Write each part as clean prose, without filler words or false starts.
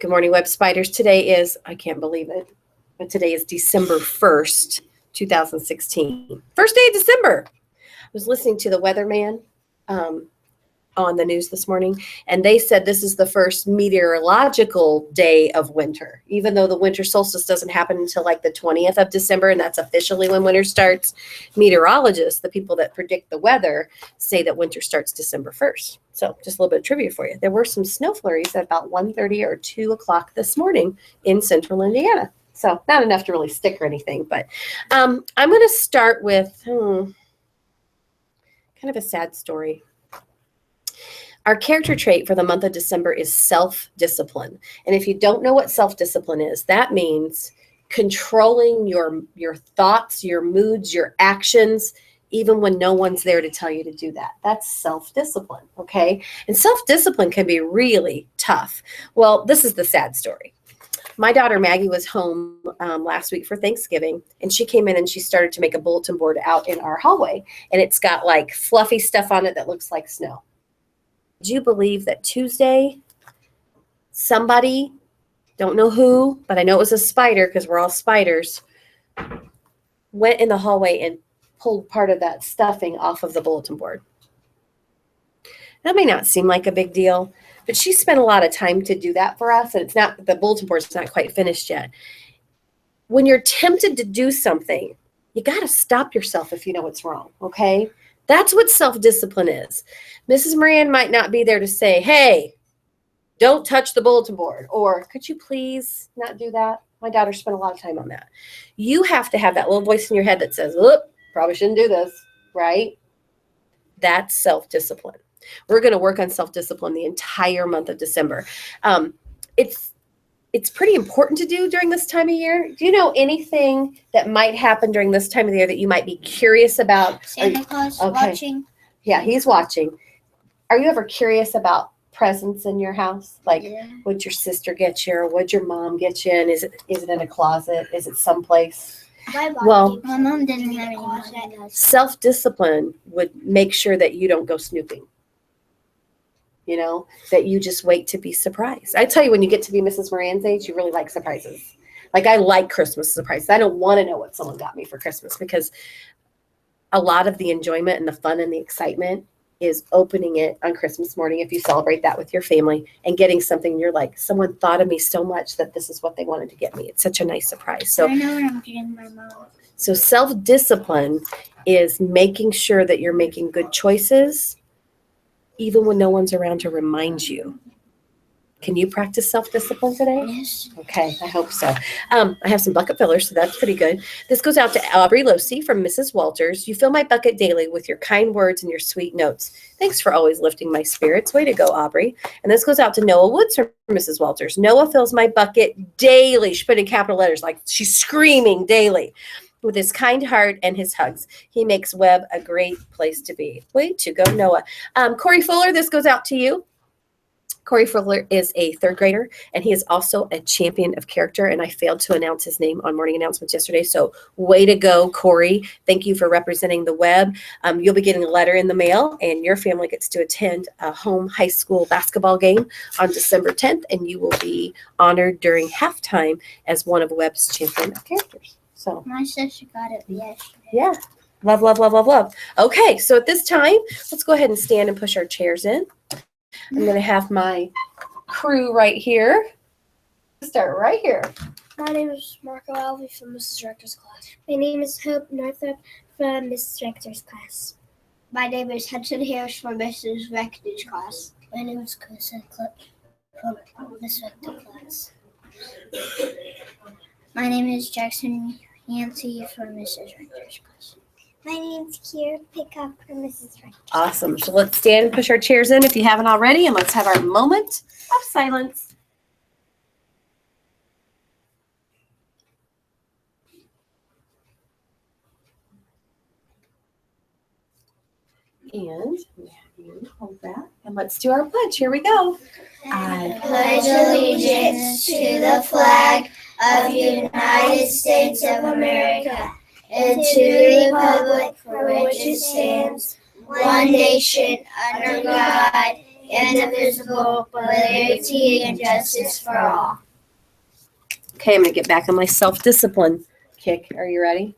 Good morning, Web Spiders. Today is, I can't believe it, but today is December 1st, 2016. First day of December. I was listening to the weatherman on the news this morning, and they said this is the first meteorological day of winter, even though the winter solstice doesn't happen until like the 20th of December, and that's officially when winter starts. Meteorologists, the people that predict the weather, say that winter starts December 1st. So just a little bit of trivia for you. There were some snow flurries at about 1:30 or 2 o'clock this morning in central Indiana. So not enough to really stick or anything, but I'm going to start with kind of a sad story. Our character trait for the month of December is self-discipline. And if you don't know what self-discipline is, that means controlling your thoughts, your moods, your actions, even when no one's there to tell you to do that. That's self-discipline, okay? And self-discipline can be really tough. Well, this is the sad story. My daughter Maggie was home last week for Thanksgiving, and she came in and she started to make a bulletin board out in our hallway, and it's got like fluffy stuff on it that looks like snow. Do you believe that Tuesday, somebody, don't know who, but I know it was a spider because we're all spiders, went in the hallway and pulled part of that stuffing off of the bulletin board? That may not seem like a big deal, but she spent a lot of time to do that for us, and it's not, the bulletin board's not quite finished yet. When you're tempted to do something, you got to stop yourself if you know it's wrong, okay? That's what self-discipline is. Mrs. Moran might not be there to say, hey, don't touch the bulletin board, or could you please not do that? My daughter spent a lot of time on that. You have to have that little voice in your head that says, look, probably shouldn't do this, right? That's self-discipline. We're going to work on self-discipline the entire month of December. It's pretty important to do during this time of year. Do you know anything that might happen during this time of the year that you might be curious about? Santa Claus watching. Yeah, he's watching. Are you ever curious about presents in your house? Like, what'd your sister get you? Or what'd your mom get you? And is it in a closet? Is it someplace? Well, my mom didn't have any closet. Self-discipline would make sure that you don't go snooping. You know, that you just wait to be surprised. I tell you, when you get to be Mrs. Moran's age, you really like surprises. Like, I like Christmas surprises. I don't want to know what someone got me for Christmas, because a lot of the enjoyment and the fun and the excitement is opening it on Christmas morning, if you celebrate that with your family, and getting something you're like, someone thought of me so much that this is what they wanted to get me. It's such a nice surprise. So I know what I'm getting my mom. So self-discipline is making sure that you're making good choices, even when no one's around to remind you. Can you practice self-discipline today? Yes. Okay, I hope so. I have some bucket fillers, so that's pretty good. This goes out to Aubrey Losey from Mrs. Walters. You fill my bucket daily with your kind words and your sweet notes. Thanks for always lifting my spirits. Way to go, Aubrey. And this goes out to Noah Woods from Mrs. Walters. Noah fills my bucket daily. She put in capital letters, like she's screaming daily. With his kind heart and his hugs. He makes Webb a great place to be. Way to go, Noah. Corey Fuller, this goes out to you. Corey Fuller is a third grader, and he is also a champion of character, and I failed to announce his name on morning announcements yesterday, so way to go, Corey. Thank you for representing the Webb. You'll be getting a letter in the mail, and your family gets to attend a home high school basketball game on December 10th, and you will be honored during halftime as one of Webb's champion of characters. So my sister got it yesterday. Yeah. Love, love, love, love, love. Okay, so at this time, let's go ahead and stand and push our chairs in. I'm going to have my crew right here. Start right here. My name is Marco Alvey from Mrs. Rector's class. My name is Hope Northup from Mrs. Rector's class. My name is Hudson Harris from Mrs. Rector's class. My name is Chris Clip from Mrs. Rector's class. My name is Jackson Yancey from Mrs. Rector's class. My name's Kiera Pickup from Mrs. Rector's. Awesome. So let's stand and push our chairs in if you haven't already, and let's have our moment of silence. And we have you hold that, and let's do our pledge. Here we go. I pledge allegiance to the flag of the United States of America and to the republic for which it stands, one nation, under God, indivisible, with liberty and justice for all. Okay, I'm going to get back on my self-discipline kick. Are you ready?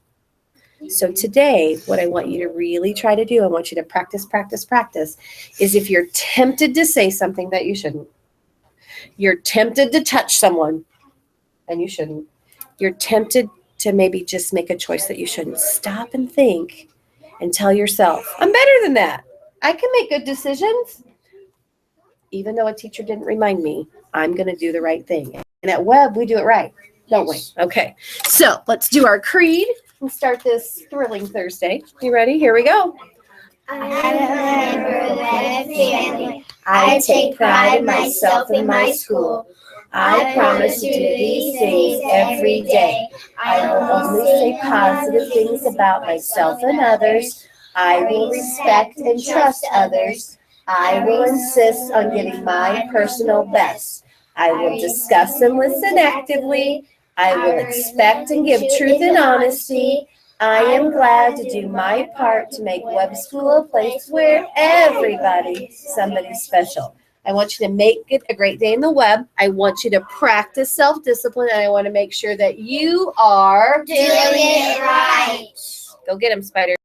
So today, what I want you to really try to do, I want you to practice, is if you're tempted to say something that you shouldn't, you're tempted to touch someone and you shouldn't, you're tempted to maybe just make a choice that you shouldn't, stop and think and tell yourself, I'm better than that. I can make good decisions. Even though a teacher didn't remind me, I'm going to do the right thing. And at Webb, we do it right, don't we? Okay, so let's do our creed and start this thrilling Thursday. You ready? Here we go. I am a member of the Webb family. I take pride in myself and my school. I promise to do these things every day. I will only say positive things about myself and others. I will respect and trust others. I will insist on giving my personal best. I will discuss and listen actively. I will expect and give truth and honesty. I am glad to do my part to make Webb School a place where somebody's special. I want you to make it a great day in the Webb. I want you to practice self-discipline, and I want to make sure that you are Doing it right. Go get them, Spider.